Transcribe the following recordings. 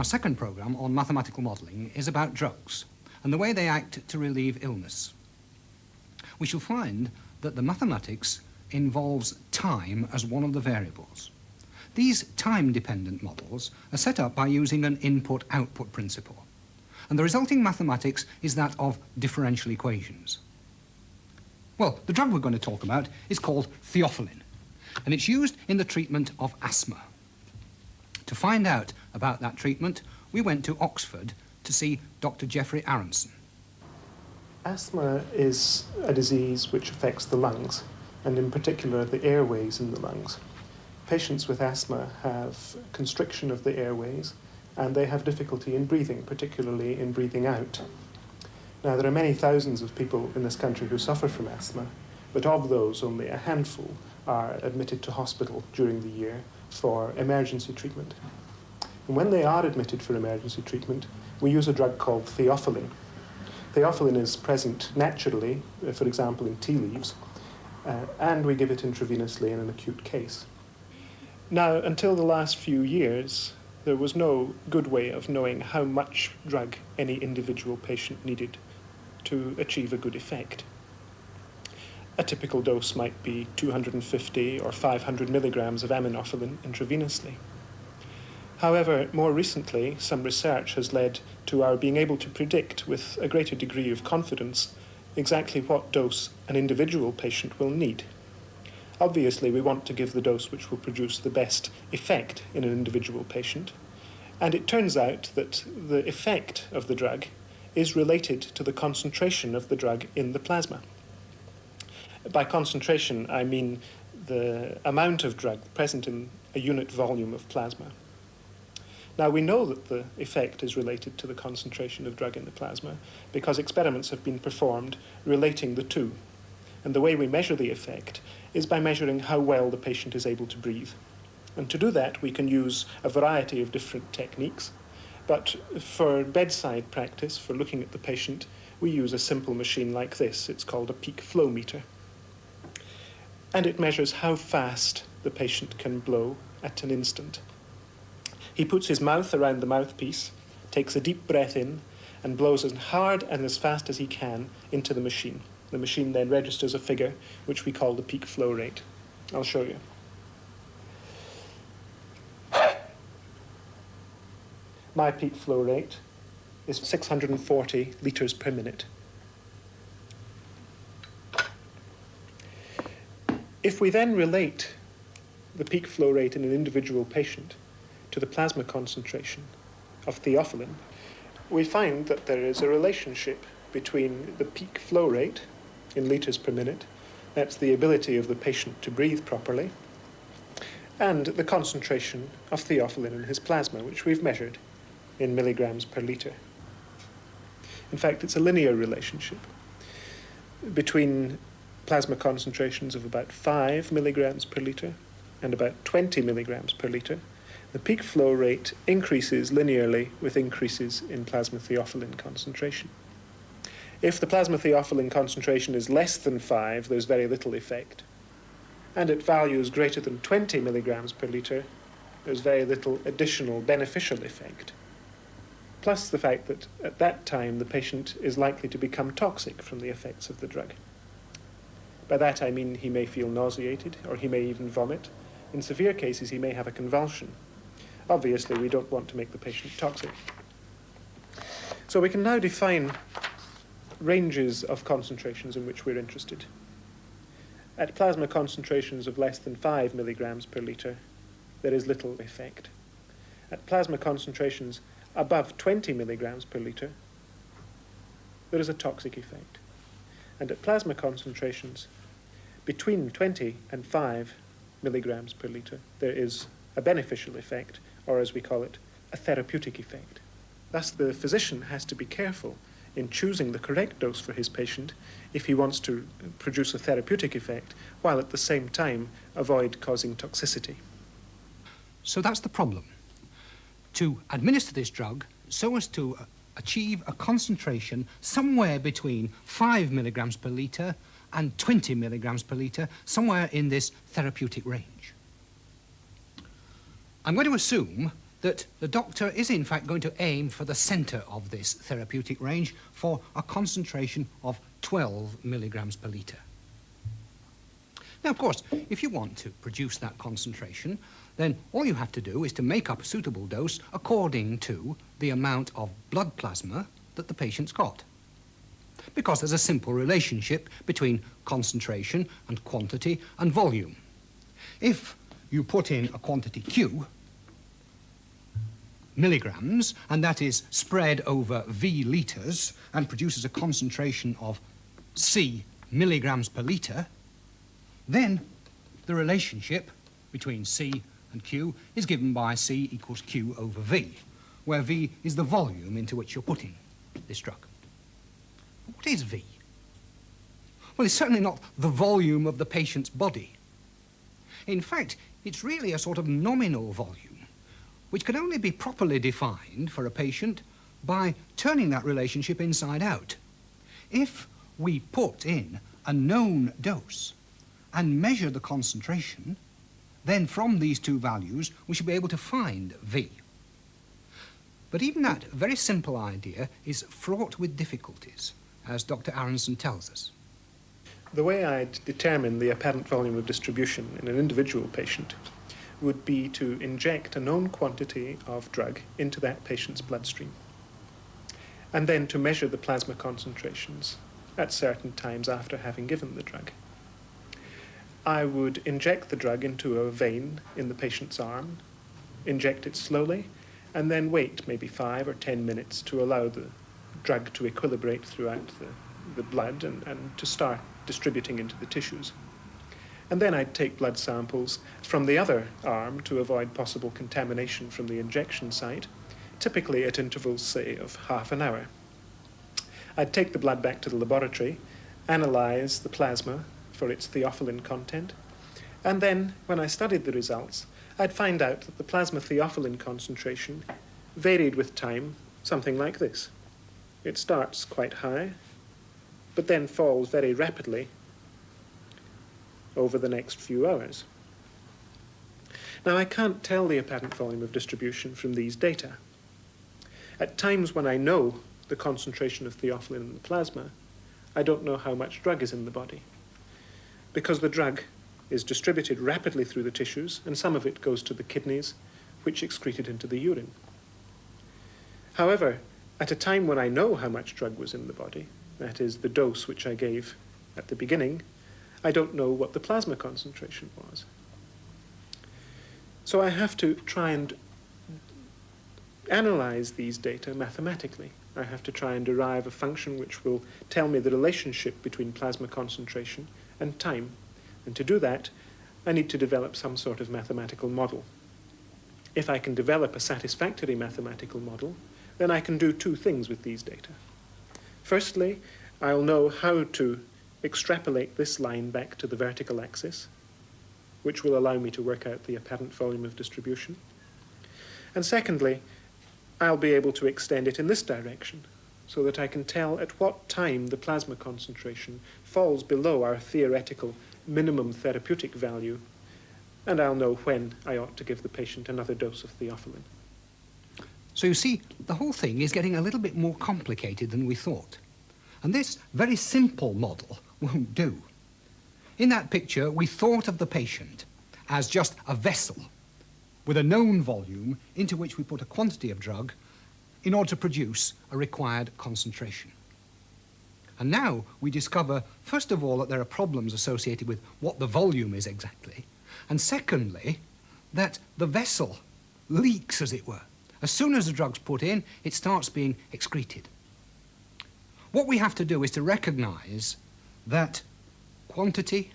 Our second programme on mathematical modelling is about drugs and the way they act to relieve illness. We shall find that the mathematics involves time as one of the variables. These time-dependent models are set up by using an input-output principle, and the resulting mathematics is that of differential equations. Well, the drug we're going to talk about is called theophylline, and it's used in the treatment of asthma. To find out about that treatment, we went to Oxford to see Dr. Geoffrey Aronson. Asthma is a disease which affects the lungs, and in particular the airways in the lungs. Patients with asthma have constriction of the airways, and they have difficulty in breathing, particularly in breathing out. Now, there are many thousands of people in this country who suffer from asthma, but of those, only a handful are admitted to hospital during the year for emergency treatment. And when they are admitted for emergency treatment, we use a drug called theophylline. Theophylline is present naturally, for example, in tea leaves, and we give it intravenously in an acute case. Now, until the last few years, there was no good way of knowing how much drug any individual patient needed to achieve a good effect. A typical dose might be 250 or 500 milligrams of aminophylline intravenously. However, more recently, some research has led to our being able to predict with a greater degree of confidence exactly what dose an individual patient will need. Obviously, we want to give the dose which will produce the best effect in an individual patient, and it turns out that the effect of the drug is related to the concentration of the drug in the plasma. By concentration, I mean the amount of drug present in a unit volume of plasma. Now, we know that the effect is related to the concentration of drug in the plasma because experiments have been performed relating the two. And the way we measure the effect is by measuring how well the patient is able to breathe. And to do that, we can use a variety of different techniques. But for bedside practice, for looking at the patient, we use a simple machine like this. It's called a peak flow meter. And it measures how fast the patient can blow at an instant. He puts his mouth around the mouthpiece, takes a deep breath in, and blows as hard and as fast as he can into the machine. The machine then registers a figure, which we call the peak flow rate. I'll show you. My peak flow rate is 640 litres per minute. If we then relate the peak flow rate in an individual patient to the plasma concentration of theophylline, we find that there is a relationship between the peak flow rate in litres per minute, that's the ability of the patient to breathe properly, and the concentration of theophylline in his plasma, which we've measured in milligrams per litre. In fact, it's a linear relationship between plasma concentrations of about 5 milligrams per litre and about 20 milligrams per litre. The peak flow rate increases linearly with increases in plasma theophylline concentration. If the plasma theophylline concentration is less than 5, there's very little effect. And at values greater than 20 milligrams per litre, there's very little additional beneficial effect. Plus the fact that at that time the patient is likely to become toxic from the effects of the drug. By that I mean he may feel nauseated, or he may even vomit. In severe cases, he may have a convulsion. Obviously, we don't want to make the patient toxic. So we can now define ranges of concentrations in which we're interested. At plasma concentrations of less than 5 milligrams per litre, there is little effect. At plasma concentrations above 20 milligrams per litre, there is a toxic effect. And at plasma concentrations between 20 and 5 milligrams per litre, there is a beneficial effect, or as we call it, a therapeutic effect. Thus, the physician has to be careful in choosing the correct dose for his patient if he wants to produce a therapeutic effect, while at the same time avoid causing toxicity. So that's the problem. To administer this drug so as to achieve a concentration somewhere between 5 milligrams per litre and 20 milligrams per litre, somewhere in this therapeutic range. I'm going to assume that the doctor is in fact going to aim for the centre of this therapeutic range for a concentration of 12 milligrams per litre. Now, of course, if you want to produce that concentration, then all you have to do is to make up a suitable dose according to the amount of blood plasma that the patient's got. Because there's a simple relationship between concentration and quantity and volume. If you put in a quantity Q, milligrams, and that is spread over V litres and produces a concentration of C milligrams per litre, then the relationship between C and Q is given by C equals Q over V, where V is the volume into which you're putting this drug. What is V? Well, it's certainly not the volume of the patient's body. In fact, it's really a sort of nominal volume, which can only be properly defined for a patient by turning that relationship inside out. If we put in a known dose and measure the concentration, then from these two values we should be able to find V. But even that very simple idea is fraught with difficulties, as Dr. Aronson tells us. The way I'd determine the apparent volume of distribution in an individual patient would be to inject a known quantity of drug into that patient's bloodstream, and then to measure the plasma concentrations at certain times after having given the drug. I would inject the drug into a vein in the patient's arm, inject it slowly, and then wait maybe 5 or 10 minutes to allow the drug to equilibrate throughout the blood and to start distributing into the tissues. And then I'd take blood samples from the other arm to avoid possible contamination from the injection site, typically at intervals, say, of half an hour. I'd take the blood back to the laboratory, analyze the plasma for its theophylline content, and then, when I studied the results, I'd find out that the plasma theophylline concentration varied with time, something like this. It starts quite high, but then falls very rapidly over the next few hours. Now, I can't tell the apparent volume of distribution from these data. At times when I know the concentration of theophylline in the plasma, I don't know how much drug is in the body, because the drug is distributed rapidly through the tissues, and some of it goes to the kidneys, which excrete it into the urine. However, at a time when I know how much drug was in the body, that is, the dose which I gave at the beginning, I don't know what the plasma concentration was. So I have to try and analyze these data mathematically. I have to try and derive a function which will tell me the relationship between plasma concentration and time. And to do that, I need to develop some sort of mathematical model. If I can develop a satisfactory mathematical model, then I can do two things with these data. Firstly, I'll know how to extrapolate this line back to the vertical axis, which will allow me to work out the apparent volume of distribution. And secondly, I'll be able to extend it in this direction, so that I can tell at what time the plasma concentration falls below our theoretical minimum therapeutic value, and I'll know when I ought to give the patient another dose of theophylline. So you see, the whole thing is getting a little bit more complicated than we thought. And this very simple model won't do. In that picture, we thought of the patient as just a vessel with a known volume into which we put a quantity of drug in order to produce a required concentration. And now we discover, first of all, that there are problems associated with what the volume is exactly, and secondly, that the vessel leaks, as it were. As soon as the drug's put in, it starts being excreted. What we have to do is to recognize that quantity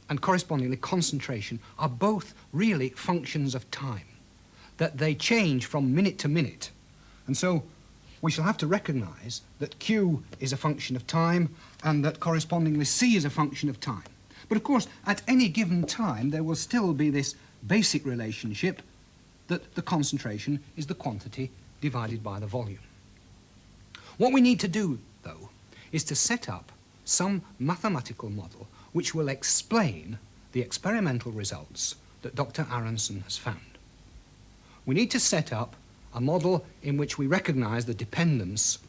and correspondingly concentration are both really functions of time, that they change from minute to minute. And so we shall have to recognize that Q is a function of time and that correspondingly C is a function of time. But of course, at any given time, there will still be this basic relationship that the concentration is the quantity divided by the volume. What we need to do, though, is to set up some mathematical model which will explain the experimental results that Dr. Aronson has found. we need to set up a model in which we recognize the dependence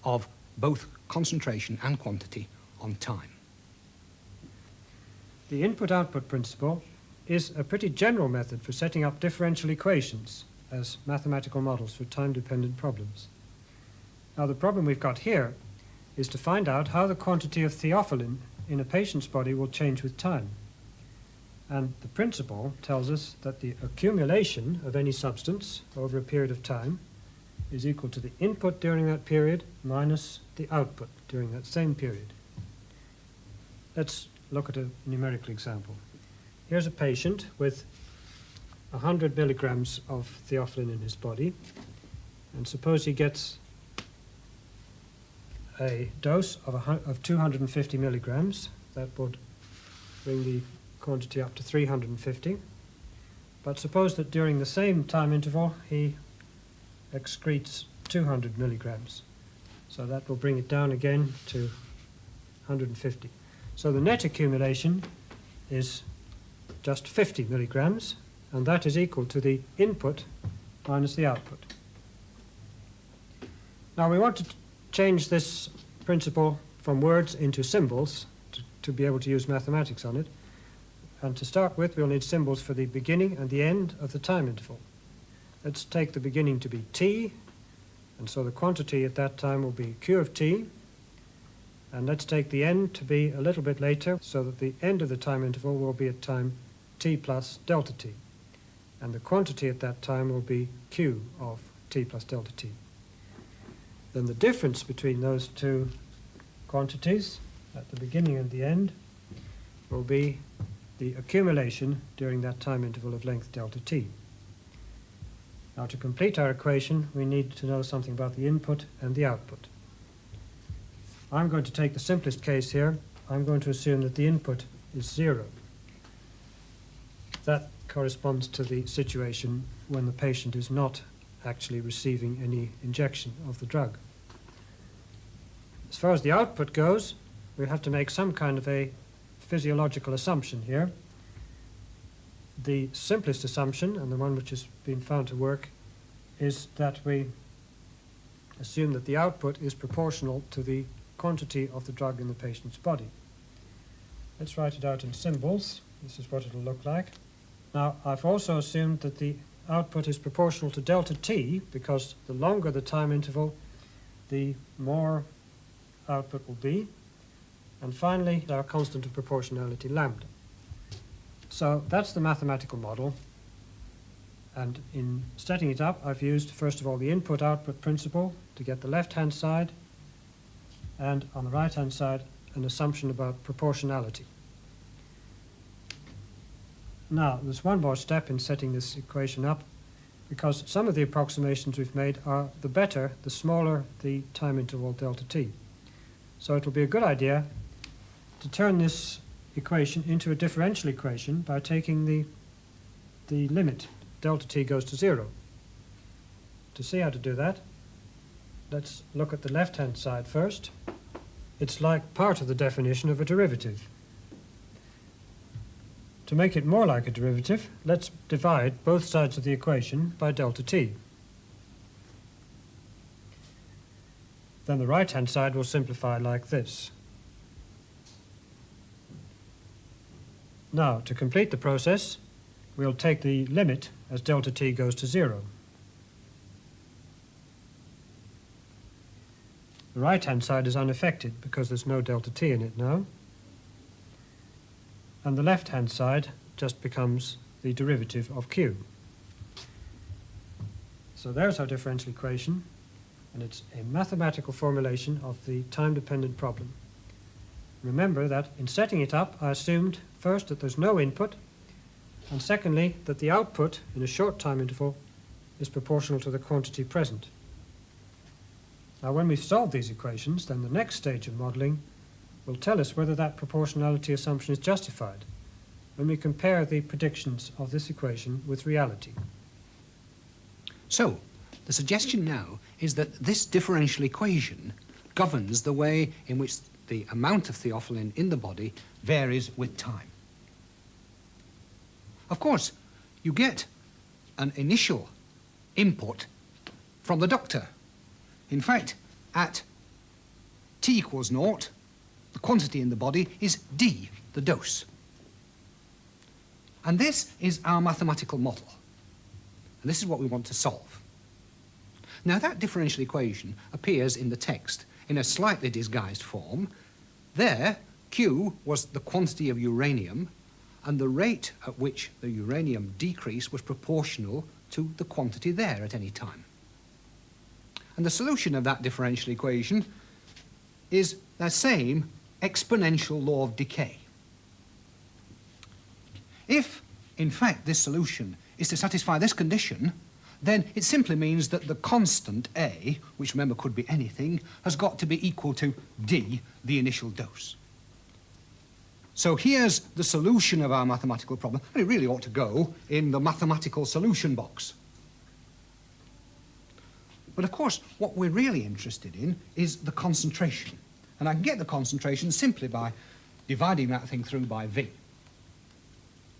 of both concentration and quantity on time. The input-output principle is a pretty general method for setting up differential equations as mathematical models for time-dependent problems. Now, the problem we've got here is to find out how the quantity of theophylline in a patient's body will change with time. And the principle tells us that the accumulation of any substance over a period of time is equal to the input during that period minus the output during that same period. Let's look at a numerical example. Here's a patient with 100 milligrams of theophylline in his body, and suppose he gets a dose of 250 milligrams. That would bring the quantity up to 350. But suppose that during the same time interval he excretes 200 milligrams. So that will bring it down again to 150. So the net accumulation is just 50 milligrams, and that is equal to the input minus the output. Now we want to change this principle from words into symbols to be able to use mathematics on it. And to start with, we'll need symbols for the beginning and the end of the time interval. Let's take the beginning to be t, and so the quantity at that time will be q of t. And let's take the end to be a little bit later, so that the end of the time interval will be at time t plus delta t. And the quantity at that time will be q of t plus delta t. Then the difference between those two quantities at the beginning and the end will be the accumulation during that time interval of length delta t. Now, to complete our equation, we need to know something about the input and the output. I'm going to take the simplest case here. I'm going to assume that the input is 0. That corresponds to the situation when the patient is not actually receiving any injection of the drug. As far as the output goes, we have to make some kind of a physiological assumption here. The simplest assumption, and the one which has been found to work, is that we assume that the output is proportional to the quantity of the drug in the patient's body. Let's write it out in symbols. This is what it'll look like. Now, I've also assumed that the output is proportional to delta t, because the longer the time interval, the more output will be. And finally, our constant of proportionality, lambda. So that's the mathematical model. And in setting it up, I've used, first of all, the input-output principle to get the left-hand side, and on the right-hand side, an assumption about proportionality. Now, there's one more step in setting this equation up, because some of the approximations we've made are the better, the smaller the time interval delta t. So it will be a good idea to turn this equation into a differential equation by taking the limit delta t goes to 0. To see how to do that, let's look at the left-hand side first. It's like part of the definition of a derivative. To make it more like a derivative, let's divide both sides of the equation by delta t. Then the right-hand side will simplify like this. Now, to complete the process, we'll take the limit as delta t goes to 0. The right-hand side is unaffected because there's no delta t in it now. And the left-hand side just becomes the derivative of q. So there's our differential equation, and it's a mathematical formulation of the time-dependent problem. Remember that in setting it up, I assumed first that there's no input, and secondly, that the output in a short time interval is proportional to the quantity present. Now, when we've solved these equations, then the next stage of modeling will tell us whether that proportionality assumption is justified when we compare the predictions of this equation with reality. So, the suggestion now is that this differential equation governs the way in which the amount of theophylline in the body varies with time. Of course, you get an initial input from the doctor. In fact, at t equals 0, the quantity in the body is d, the dose. And this is our mathematical model. And this is what we want to solve. Now, that differential equation appears in the text in a slightly disguised form. There, Q was the quantity of uranium, and the rate at which the uranium decreased was proportional to the quantity there at any time. And the solution of that differential equation is the same exponential law of decay. If, in fact, this solution is to satisfy this condition, then it simply means that the constant A, which remember could be anything, has got to be equal to D, the initial dose. So here's the solution of our mathematical problem, and it really ought to go in the mathematical solution box. But of course, what we're really interested in is the concentration. And I can get the concentration simply by dividing that thing through by V.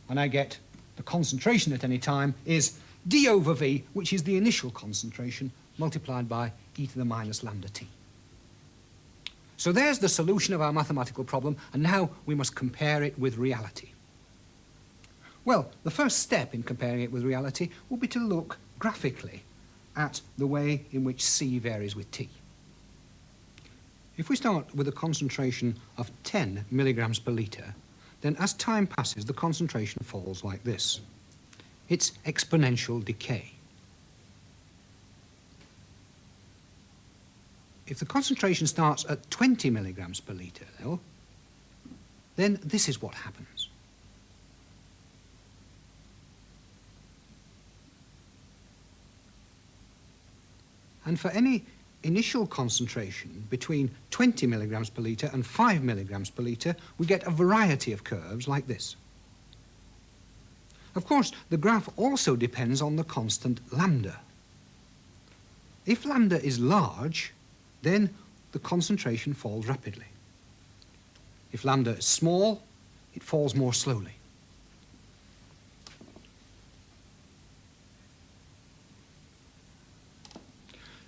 And I get the concentration at any time is d over V, which is the initial concentration, multiplied by e to the minus lambda t. So there's the solution of our mathematical problem, and now we must compare it with reality. Well, the first step in comparing it with reality will be to look graphically at the way in which C varies with T. If we start with a concentration of 10 milligrams per litre, then as time passes, the concentration falls like this. It's exponential decay. If the concentration starts at 20 milligrams per litre, though, then this is what happens. And for any initial concentration between 20 milligrams per litre and 5 milligrams per litre, we get a variety of curves like this. Of course, the graph also depends on the constant lambda. If lambda is large, then the concentration falls rapidly. If lambda is small, it falls more slowly.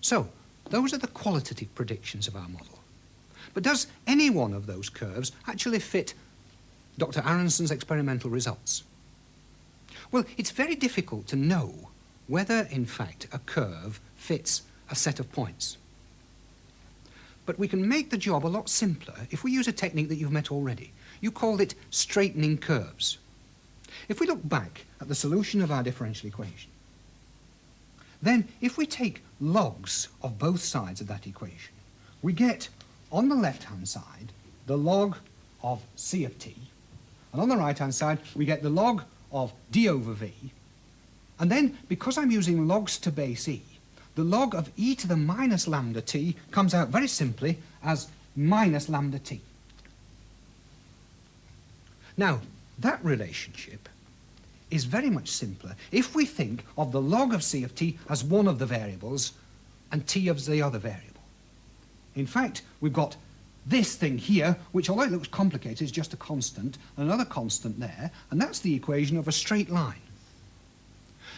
So, those are the qualitative predictions of our model. But does any one of those curves actually fit Dr. Aronson's experimental results? Well, it's very difficult to know whether, in fact, a curve fits a set of points. But we can make the job a lot simpler if we use a technique that you've met already. You called it straightening curves. If we look back at the solution of our differential equation, then if we take logs of both sides of that equation, we get, on the left-hand side, the log of C of t, and on the right-hand side, we get the log of d over v, and then, because I'm using logs to base e, the log of e to the minus lambda t comes out very simply as minus lambda t. Now, that relationship is very much simpler if we think of the log of C of t as one of the variables and t as the other variable. In fact, we've got this thing here, which, although it looks complicated, is just a constant, and another constant there, and that's the equation of a straight line.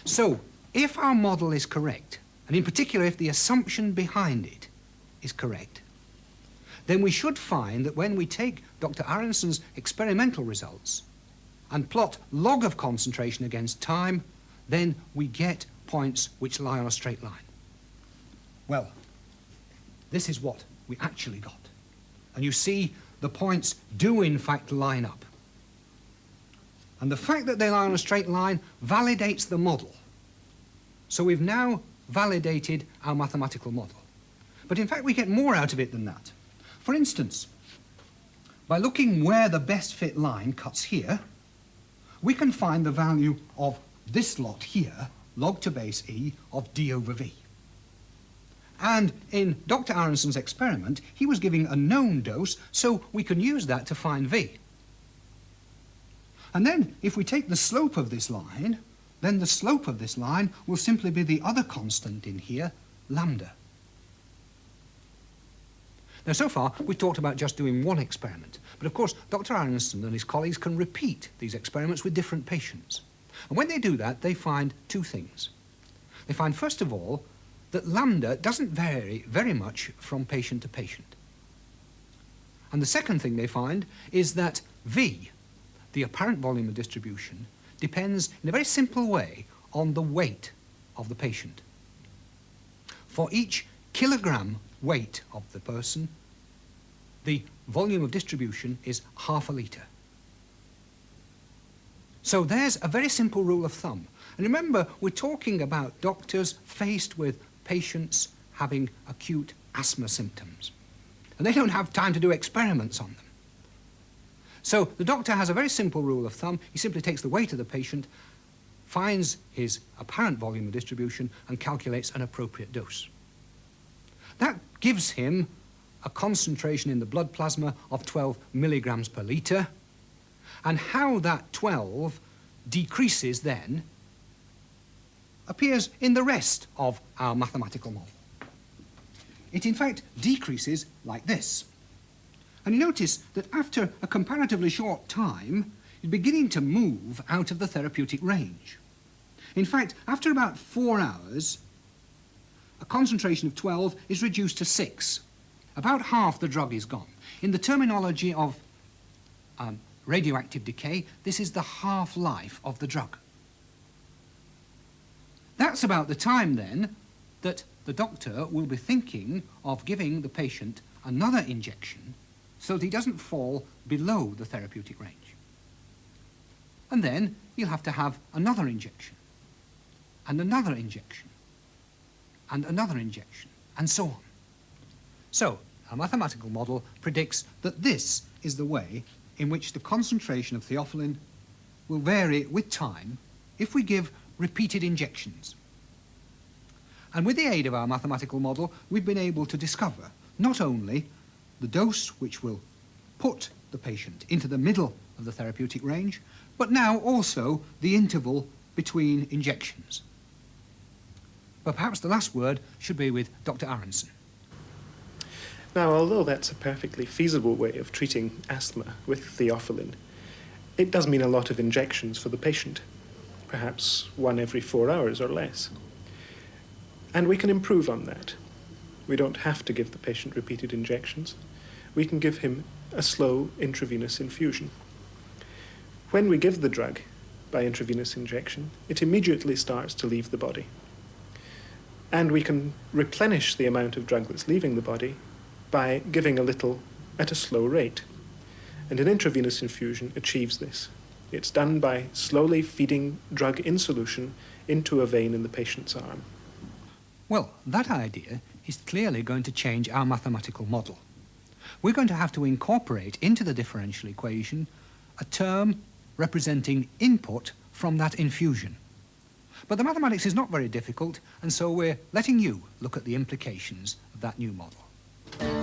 So, if our model is correct, and in particular if the assumption behind it is correct, then we should find that when we take Dr. Aronson's experimental results and plot log of concentration against time, then we get points which lie on a straight line. Well, this is what we actually got. And you see, the points do in fact line up. And the fact that they lie on a straight line validates the model. So we've now validated our mathematical model. But in fact, we get more out of it than that. For instance, by looking where the best fit line cuts here, we can find the value of this lot here, log to base e, of d over v. And in Dr. Aronson's experiment, he was giving a known dose, so we can use that to find v. And then, if we take the slope of this line, then the slope of this line will simply be the other constant in here, lambda. Now, so far, we've talked about just doing one experiment. But of course, Dr. Aronson and his colleagues can repeat these experiments with different patients. And when they do that, they find two things. They find, first of all, that lambda doesn't vary very much from patient to patient. And the second thing they find is that V, the apparent volume of distribution, depends in a very simple way on the weight of the patient. For each kilogram weight of the person, the volume of distribution is half a litre. So there's a very simple rule of thumb. And remember, we're talking about doctors faced with patients having acute asthma symptoms. And they don't have time to do experiments on them. So the doctor has a very simple rule of thumb. He simply takes the weight of the patient, finds his apparent volume of distribution, and calculates an appropriate dose. That gives him a concentration in the blood plasma of 12 milligrams per litre, and how that 12 decreases then appears in the rest of our mathematical model. It in fact decreases like this. And you notice that after a comparatively short time, it's beginning to move out of the therapeutic range. In fact, after about 4 hours, a concentration of 12 is reduced to 6. About half the drug is gone. In the terminology of radioactive decay, this is the half-life of the drug. That's about the time, then, that the doctor will be thinking of giving the patient another injection so that he doesn't fall below the therapeutic range. And then he'll have to have another injection, and another injection, and another injection, and so on. So, our mathematical model predicts that this is the way in which the concentration of theophylline will vary with time if we give repeated injections. And with the aid of our mathematical model, we've been able to discover not only the dose which will put the patient into the middle of the therapeutic range, but now also the interval between injections. But perhaps the last word should be with Dr. Aronson. Now, although that's a perfectly feasible way of treating asthma with theophylline, it does mean a lot of injections for the patient, perhaps 1 every 4 hours or less. And we can improve on that. We don't have to give the patient repeated injections. We can give him a slow intravenous infusion. When we give the drug by intravenous injection, it immediately starts to leave the body. And we can replenish the amount of drug that's leaving the body by giving a little at a slow rate. And an intravenous infusion achieves this. It's done by slowly feeding drug in solution into a vein in the patient's arm. Well, that idea is clearly going to change our mathematical model. We're going to have to incorporate into the differential equation a term representing input from that infusion. But the mathematics is not very difficult, and so we're letting you look at the implications of that new model.